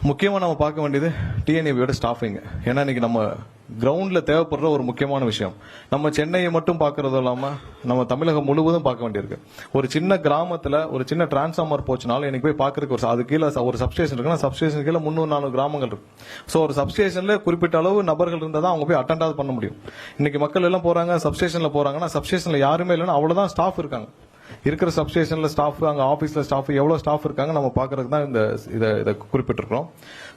முக்கியமாக நம்ம பார்க்க வேண்டியது டிஎன்ஏபியோட ஸ்டாஃபிங். ஏன்னா இன்னைக்கு நம்ம கிரவுண்டில் தேவைப்படுற ஒரு முக்கியமான விஷயம். நம்ம சென்னையை மட்டும் பார்க்கறதும் இல்லாமல் நம்ம தமிழகம் முழுவதும் பார்க்க வேண்டியிருக்கு. ஒரு சின்ன கிராமத்தில் ஒரு சின்ன டிரான்ஸ்ஃபார்மர் போச்சுனாலும் எனக்கு போய் பார்க்கறதுக்கு அது கீழே ஒரு சப்ஸ்டேஷன் இருக்குன்னா சப்ஸ்டேஷன் கீழே 300-400 கிராமங்கள் இருக்கு. ஸோ ஒரு சப்ஸ்டேஷனில் குறிப்பிட்ட அளவு நபர்கள் இருந்தால் தான் அவங்க போய் அட்டெண்டாவது பண்ண முடியும். இன்னைக்கு மக்கள் எல்லாம் போறாங்க சப்ஸ்டேஷனில் போறாங்கன்னா சப்ஸ்டேஷனில் யாருமே இல்லைன்னா அவ்வளோதான் ஸ்டாஃப் இருக்காங்க. இருக்கிற சப்ஸ்டேஷன்ல ஸ்டாஃப், அங்க ஆபீஸ்ல ஸ்டாஃப், எவ்வளவு ஸ்டாஃப் இருக்காங்க நம்ம பாக்குறதுக்கு தான் இதை குறிப்பிட்டிருக்கிறோம்.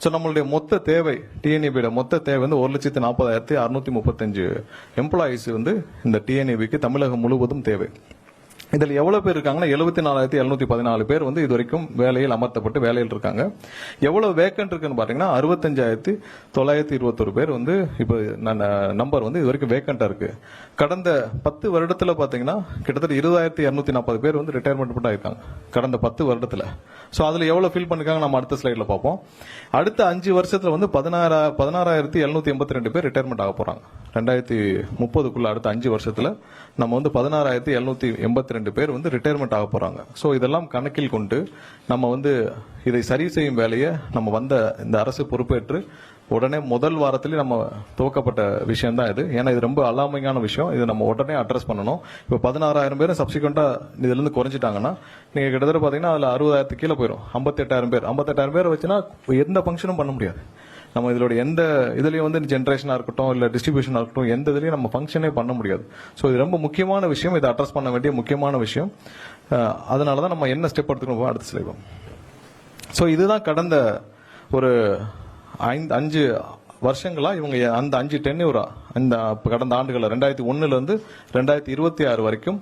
ஸோ நம்மளுடைய மொத்த தேவை டிஎன்ஏபியோட மொத்த தேவை வந்து 1,40,635 எம்ப்ளாயிஸ் வந்து இந்த டிஎன்ஏபிக்கு தமிழகம் முழுவதும் தேவை. இதில் எவ்வளவு பேர் இருக்காங்கன்னா 74,714 பேர் வந்து இது வரைக்கும் வேலையில் அமர்த்தப்பட்டு வேலையில் இருக்காங்க. எவ்வளவு வேக்கன்ட் இருக்குன்னு பாத்தீங்கன்னா 65,921 பேர் வந்து இப்போ நம்பர் வந்து இது வரைக்கும் வேக்கண்டா இருக்கு. கடந்த 10 வருடத்துல பாத்தீங்கன்னா கிட்டத்தட்ட 20,240 பேர் வந்து ரிட்டையர்மெண்ட் ஆயிருக்காங்க கடந்த 10 வருடத்துல. ஸோ அதுல எவ்வளவு ஃபில் பண்ணிருக்காங்க நம்ம அடுத்த ஸ்லைட்ல பார்ப்போம். அடுத்த 5 வருஷத்துல வந்து 16,782 பேர் ரிட்டையர்மெண்ட் ஆக போறாங்க. 2030க்குள்ள அடுத்த 5 வருஷத்துல நம்ம வந்து 16,782 பேர் வந்து ரிட்டையர்மெண்ட் ஆக போறாங்க. ஸோ இதெல்லாம் கணக்கில் கொண்டு நம்ம வந்து இதை சரி செய்யும் வேலையை நம்ம வந்த இந்த அரசு பொறுப்பேற்று உடனே முதல் வாரத்திலே நம்ம துவக்கப்பட்ட விஷயம் தான் இது. ஏன்னா இது ரொம்ப அலாமிங்கான விஷயம். இதை நம்ம உடனே அட்ரஸ் பண்ணணும். இப்போ 16,000 பேரும் சப்சிக்வெண்டா இதுல இருந்து குறைஞ்சிட்டாங்கன்னா நீங்க கிட்டத்தட்ட பாத்தீங்கன்னா அதுல 60,000 கீழே போயிடும். 58,000 பேர் வச்சுன்னா எந்த ஃபங்க்ஷனும் பண்ண முடியாது. நம்ம இதோட எந்த இதுலயும் வந்து ஜென்ரேஷனா இருக்கட்டும் இல்ல டிஸ்ட்ரிபியூஷனா இருக்கட்டும் எந்த இதுலயும் நம்ம ஃபங்க்ஷனே பண்ண முடியாது. ஸோ இது ரொம்ப முக்கியமான விஷயம். இதை அட்ரஸ் பண்ண வேண்டிய முக்கியமான விஷயம். அதனாலதான் நம்ம என்ன ஸ்டெப் எடுத்துக்கணும் அடுத்து செய்வோம். ஸோ இதுதான் கடந்த ஒரு 5 வருஷங்களா இவங்க அந்த 5 டென்யூரா இந்த கடந்த ஆண்டுகள் 2001 இருந்து 2026 வரைக்கும்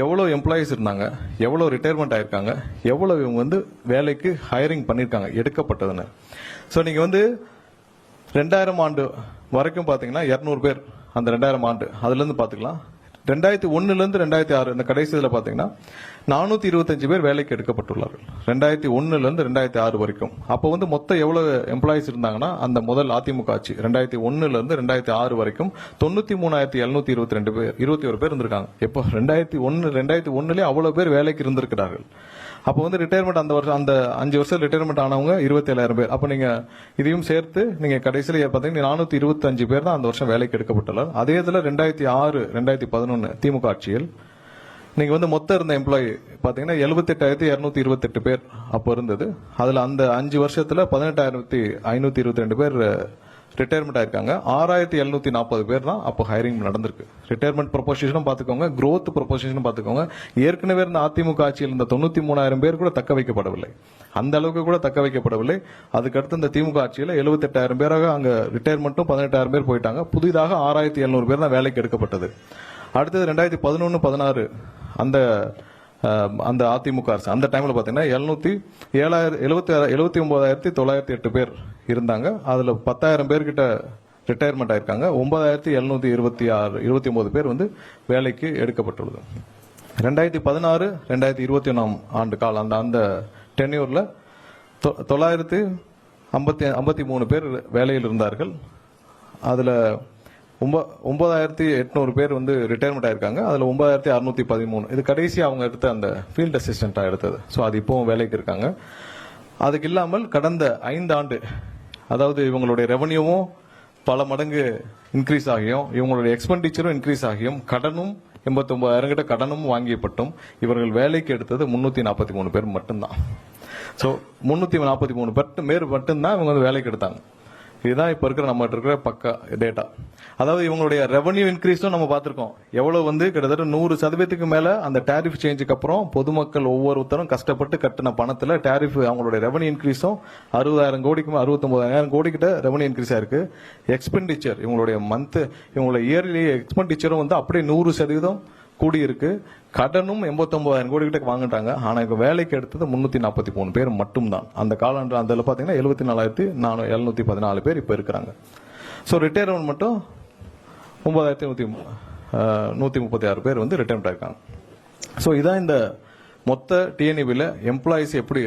எவ்வளவு எம்ப்ளாயிஸ் இருந்தாங்க, எவ்வளவு ரிட்டையர்மெண்ட் ஆயிருக்காங்க, எவ்வளவு இவங்க வந்து வேலைக்கு ஹையரிங் பண்ணிருக்காங்க எடுக்கப்பட்டதுன்னு. ஸோ நீங்க வந்து 2000 ஆண்டு வரைக்கும் பாத்தீங்கன்னா 200 பேர் அந்த 2000 ஆண்டு அதுல இருந்து பாத்துக்கலாம். 2001 இருந்து 2006 இந்த கடைசி இதுல பாத்தீங்கன்னா 425 பேர் வேலைக்கு எடுக்கப்பட்டுள்ளார்கள் 2001 இருந்து 2006 வரைக்கும். அப்போ வந்து மொத்தம் எவ்வளவு எம்ப்ளாயிஸ் இருந்தாங்கன்னா அந்த முதல் அதிமுக ஆட்சி 2001 இருந்து 2006 வரைக்கும் 93,722 பேர் 21 பேர் இருந்திருக்காங்க. எப்போ 2001 அவ்வளவு பேர் வேலைக்கு இருந்திருக்கிறார்கள். அப்போ வந்து ரிட்டையர்மெண்ட் அந்த வருஷம் அந்த 5 வருஷம் ரிட்டையர்மெண்ட் ஆனவங்க 27,000 பேர். அப்ப நீங்க இதையும் சேர்த்து நீங்க கடைசியில பாத்தீங்கன்னா 425 பேர் தான் அந்த வருஷம் வேலைக்கு எடுக்கப்பட்டுள்ளார். அதே இதுல 2006 2011 திமுக ஆட்சியில் நீங்க வந்து மொத்தம் இருந்த எம்ப்ளாயி பாத்தீங்கன்னா 78,228 பேர் அப்போ இருந்தது. அதுல அந்த 5 வருஷத்துல 18,522 பேர் ரிட்டையர்மெண்ட் ஆயிருக்காங்க. 6,740 பேர் தான் அப்போ ஹையரிங் நடந்திருக்கு. ரிட்டையர்மெண்ட் ப்ரொபோசிஷனும் பாத்துக்கோங்க, growth ப்ரொபோசிஷனும் பாத்துக்கோங்க. ஏற்கனவே இருந்த அதிமுக ஆட்சியில் இருந்த 93,000 பேர் கூட தக்க வைக்கப்படவில்லை. அந்த அளவுக்கு கூட தக்க வைக்கப்படவில்லை. அதுக்கடுத்து இந்த திமுக ஆட்சியில் 78,000 பேராக அங்க ரிட்டையர்மெண்ட்டும் 18,000 பேர் போயிட்டாங்க. புதிதாக 6,700 பேர் தான் வேலைக்கு எடுக்கப்பட்டது. அடுத்தது 2011-16 அந்த அதிமுக அரசு அந்த டைம்ல பாத்தீங்கன்னா 79,908 பேர் இருந்தாங்க. அதுல 10,000 பேர்கிட்ட ரிட்டையர்மெண்ட் ஆயிருக்காங்க. 9,729 பேர் வந்து வேலைக்கு எடுக்கப்பட்டுள்ளது. 2016-2021 ஆண்டு கால அந்த டென்யூர்ல 953 பேர் வேலையில் இருந்தார்கள். அதுல 9,800 பேர் வந்து ரிட்டையர்மெண்ட் ஆயிருக்காங்க. அதுல 9,613 இது கடைசி அவங்க எடுத்த அந்த ஃபீல்ட் அசிஸ்டண்டா எடுத்தது. ஸோ அது இப்பவும் வேலைக்கு இருக்காங்க. அதுக்கு இல்லாமல் கடந்த 5 ஆண்டு அதாவது இவங்களுடைய ரெவன்யூவும் பல மடங்கு இன்க்ரீஸ் ஆகியும் இவங்களுடைய எக்ஸ்பெண்டிச்சரும் இன்க்ரீஸ் ஆகியும் கடனும் 89,000 கிட்ட கடனும் வாங்கியப்பட்டும் இவர்கள் வேலைக்கு எடுத்தது 343 பேர் மட்டும்தான். ஸோ 343 பேர் மட்டும்தான் இவங்க வந்து வேலைக்கு எடுத்தாங்க. இதுதான் இப்ப இருக்கிற நம்ம இருக்கிற பக்கா டேட்டா. அதாவது இவங்களுடைய ரெவன்யூ இன்க்ரீஸும் நம்ம பார்த்திருக்கோம். எவ்வளவு வந்து கிட்டத்தட்ட 100% மேல அந்த டாரிஃப் சேஞ்சுக்கு அப்புறம் பொதுமக்கள் ஒவ்வொருத்தரும் கஷ்டப்பட்டு கட்டின பணத்துல டாரிஃப் அவங்களுடைய ரெவன்யூ இன்க்ரீஸும் 60,000 கோடிக்கு 69,000 கோடி கிட்ட ரெவன்யூ இன்க்ரீஸ் ஆயிருக்கு. எக்ஸ்பெண்டிச்சர் இவங்களுடைய இவங்களுடைய இயர்லி எக்ஸ்பெண்டிச்சரும் வந்து அப்படியே 100% கூடி இருக்கு. கடனும் 89,000 கோடி கிட்ட வாங்கிட்டாங்க. ஆனா இப்ப வேலைக்கு எடுத்தது 343 பேர் மட்டும்தான். அந்த காலாண்டு அதுல பாத்தீங்கன்னா 74,714 பேர் இப்ப இருக்கிறாங்க. சோ ரிட்டையர்மெண்ட் மட்டும் 9,136 பேர் வந்து ரிட்டையர்மெண்ட் ஆயிருக்காங்க. சோ இதான் இந்த மொத்த டிஎன்இபில எம்ப்ளாயிஸ் எப்படி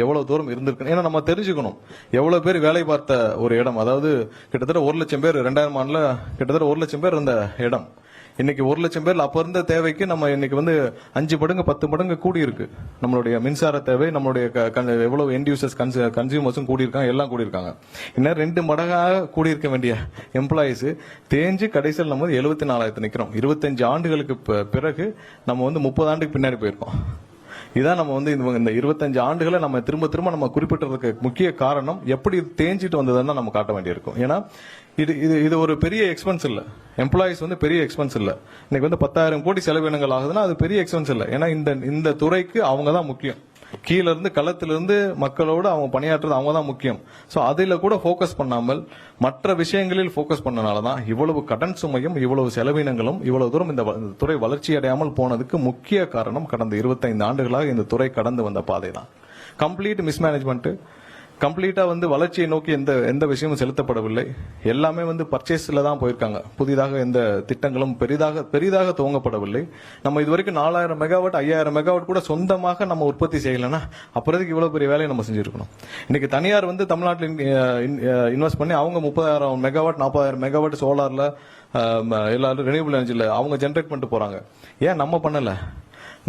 எவ்வளவு தூரம் இருந்திருக்கு. ஏன்னா நம்ம தெரிஞ்சுக்கணும் எவ்வளவு பேர் வேலை பார்த்த ஒரு இடம். அதாவது கிட்டத்தட்ட 1,00,000 பேர் 2000 ஆண்டுல கிட்டத்தட்ட 1,00,000 பேர் இருந்த இடம் இன்னைக்கு 1 லட்சம் பேர்ல அப்ப இருந்த தேவைக்கு நம்ம இன்னைக்கு வந்து 5 மடங்கு 10 மடங்கு கூடி இருக்கு. நம்மளுடைய மின்சார தேவை, நம்மளுடைய எவ்வளவு எண்ட் யூசர்ஸ் கன்சியூமர்ஸும் கூடி இருக்காங்க, எல்லாம் கூடி இருக்காங்க. இன்னும் 2 மடங்காக கூடியிருக்க வேண்டிய எம்ப்ளாயிஸ் தேஞ்சு கடைசியில் நம்ம 74,000 நிக்கிறோம். 25 ஆண்டுகளுக்கு பிறகு நம்ம வந்து 30 ஆண்டுக்கு பின்னாடி போயிருக்கோம். இதான் நம்ம வந்து இந்த 25 ஆண்டுகளை நம்ம திரும்ப திரும்ப நம்ம குறிப்பிட்டதுக்கு முக்கிய காரணம் எப்படி தேஞ்சிட்டு வந்ததுன்னு நம்ம காட்ட வேண்டியிருக்கும். ஏன்னா இது ஒரு பெரிய எக்ஸ்பென்ஸ் இல்ல, எம்ப்ளாயிஸ் வந்து பெரிய எக்ஸ்பென்ஸ் இல்ல. இன்னைக்கு வந்து 10,000 கோடி செலவினங்கள் ஆகுதுன்னா அது பெரிய எக்ஸ்பென்ஸ் இல்ல. ஏன்னா இந்த துறைக்கு அவங்க தான் முக்கியம். கீழ இருந்து களத்திலிருந்து மக்களோடு அவங்க பணியாற்றுறது அவங்க தான் முக்கியம். சோ அதில கூட போக்கஸ் பண்ணாமல் மற்ற விஷயங்களில் போக்கஸ் பண்ணனாலதான் இவ்வளவு கடன் சுமையும் இவ்வளவு செலவினங்களும் இவ்வளவு தூரம் இந்த துறை வளர்ச்சி அடையாமல் போனதுக்கு முக்கிய காரணம் கடந்த 25 ஆண்டுகளாக இந்த துறை கடந்து வந்த பாதை தான். கம்ப்ளீட் மிஸ்மேனேஜ்மெண்ட், கம்ப்ளீட்டா வந்து வளர்ச்சியை நோக்கி எந்த விஷயமும் செலுத்தப்படவில்லை. எல்லாமே வந்து பர்ச்சேஸ்ல தான் போயிருக்காங்க. புதிதாக எந்த திட்டங்களும் பெரிதாக துவங்கப்படவில்லை. நம்ம இதுவரைக்கும் 4000 மெகாவாட் 5000 மெகாவாட் கூட சொந்தமாக நம்ம உற்பத்தி செய்யலன்னா அப்புறதுக்கு இவ்வளவு பெரிய வேலையை நம்ம செஞ்சிருக்கணும். இன்னைக்கு தனியார் வந்து தமிழ்நாட்டில் இன்வெஸ்ட் பண்ணி அவங்க 30,000 மெகாவாட் 40,000 மெகாவாட் சோலார்ல எல்லாரும் ரெனியூபிள் எனர்ஜில அவங்க ஜெனரேட் பண்ணிட்டு போறாங்க. ஏன் நம்ம பண்ணல?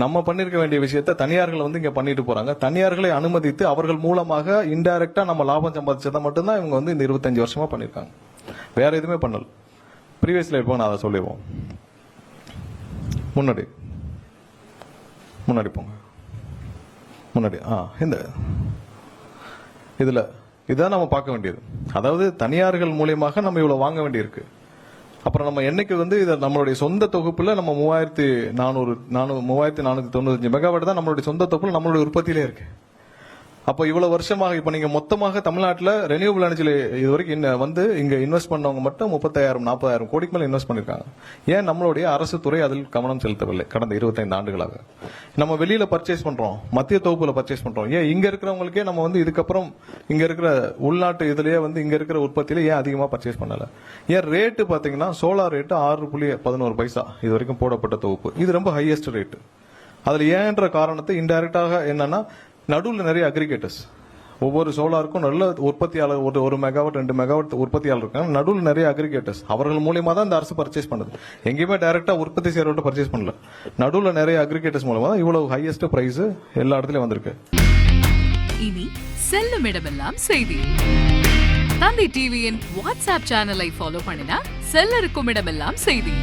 நம்ம பண்ணிருக்க வேண்டிய விஷயத்த தனியார்கள் வந்து இங்க பண்ணிட்டு போறாங்க. தனியார்களை அனுமதித்து அவர்கள் மூலமாக இன்டைரக்டா நம்ம லாபம் சம்பாதிச்சதை மட்டும்தான் இவங்க வந்து இந்த 25 வருஷமா பண்ணிருக்காங்க. வேற எதுவுமே பண்ணல. ப்ரீவியஸ்ல இருப்போம், நான் அதை சொல்லிடுவோம். முன்னாடி போங்க. முன்னாடி இந்த இதுல இதான் நம்ம பார்க்க வேண்டியது. அதாவது தனியார்கள் மூலியமாக நம்ம இவ்வளவு வாங்க வேண்டியிருக்கு. அப்புறம் நம்ம என்னைக்கு வந்து இதை நம்மளுடைய சொந்த தொகுப்புல நம்ம 3495 மெகாவாட் தான் நம்மளுடைய சொந்த தொகுப்புல நம்மளுடைய உற்பத்தியிலே இருக்கு. அப்ப இவ்வளவு வருஷமாக இப்ப நீங்க மொத்தமாக தமிழ்நாட்டில் ரெனியூபிள் எனர்ஜில இது வரைக்கும் வந்து இங்க இன்வெஸ்ட் பண்ணவங்க மட்டும் 35,000-40,000 கோடிக்கு மேல இன்வெஸ்ட் பண்ணிருக்காங்க. ஏன் நம்மளுடைய அரசு துறை அதில் கவனம் செலுத்தவில்லை? கடந்த 25 ஆண்டுகளாக நம்ம வெளியில பர்ச்சேஸ் பண்றோம், மத்திய தொகுப்புல பர்ச்சேஸ் பண்றோம். ஏன் இங்க இருக்கிறவங்களுக்கே நம்ம வந்து இதுக்கப்புறம் இங்க இருக்கிற உள்நாட்டு இதுலயே வந்து இங்க இருக்கிற உற்பத்தியில ஏன் அதிகமா பர்ச்சேஸ் பண்ணல? ஏன் ரேட்டு பாத்தீங்கன்னா சோலார் ரேட்டு 6.11 பைசா இது வரைக்கும் போடப்பட்ட தொகுப்பு, இது ரொம்ப ஹையஸ்ட் ரேட்டு. அதுல ஏன்ற காரணத்தை இன்டைரக்டாக என்னன்னா நடுவில் நிறைய அக்ரிகேட்டர்ஸ், ஒவ்வொரு சோலாருக்கும் நல்ல உற்பத்தியாளர், ஒரு மெகாவாட் 2 மெகாவாட் உற்பத்தியாளர் இருக்காங்க. நடுவில் நிறைய அக்ரிகேட்டர்ஸ், அவர்கள் மூலியமா தான் இந்த அரசு பர்ச்சேஸ் பண்ணுது. எங்கேயுமே டைரக்டா உற்பத்தி செய்யறவங்க பர்ச்சேஸ் பண்ணல. நடுவில் நிறைய அக்ரிகேட்டர்ஸ் மூலமா தான் இவ்வளவு ஹையஸ்ட் பிரைஸ் எல்லா இடத்துலயும் வந்திருக்கு. இனி செல்லும் இடமெல்லாம் செய்தி. தந்தை டிவியின் வாட்ஸ்அப் சேனலை ஃபாலோ பண்ணினா செல்ல இருக்கும் இடமெல்லாம் செய்தி.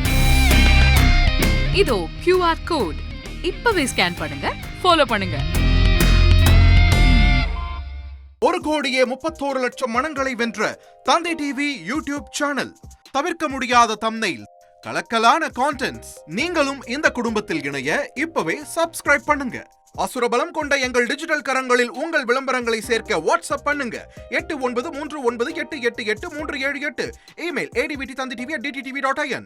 இதோ QR கோட், இப்பவே ஸ்கேன் பண்ணுங்க, ஃபாலோ பண்ணுங்க. 1,31,00,000 மனங்களை வென்ற தந்தை டிவி யூடியூப் சேனல். தவிர்க்க முடியாத தம்ப்நெயில், கலக்கலான கான்டென்ட்ஸ். நீங்களும் இந்த குடும்பத்தில் இணைய இப்பவே சப்ஸ்கிரைப் பண்ணுங்க. அசுரபலம் கொண்ட எங்கள் டிஜிட்டல் கரங்களில் உங்கள் விளம்பரங்களை சேர்க்க வாட்ஸ்அப் பண்ணுங்க. 8939888838. Email advttv@dttv.in.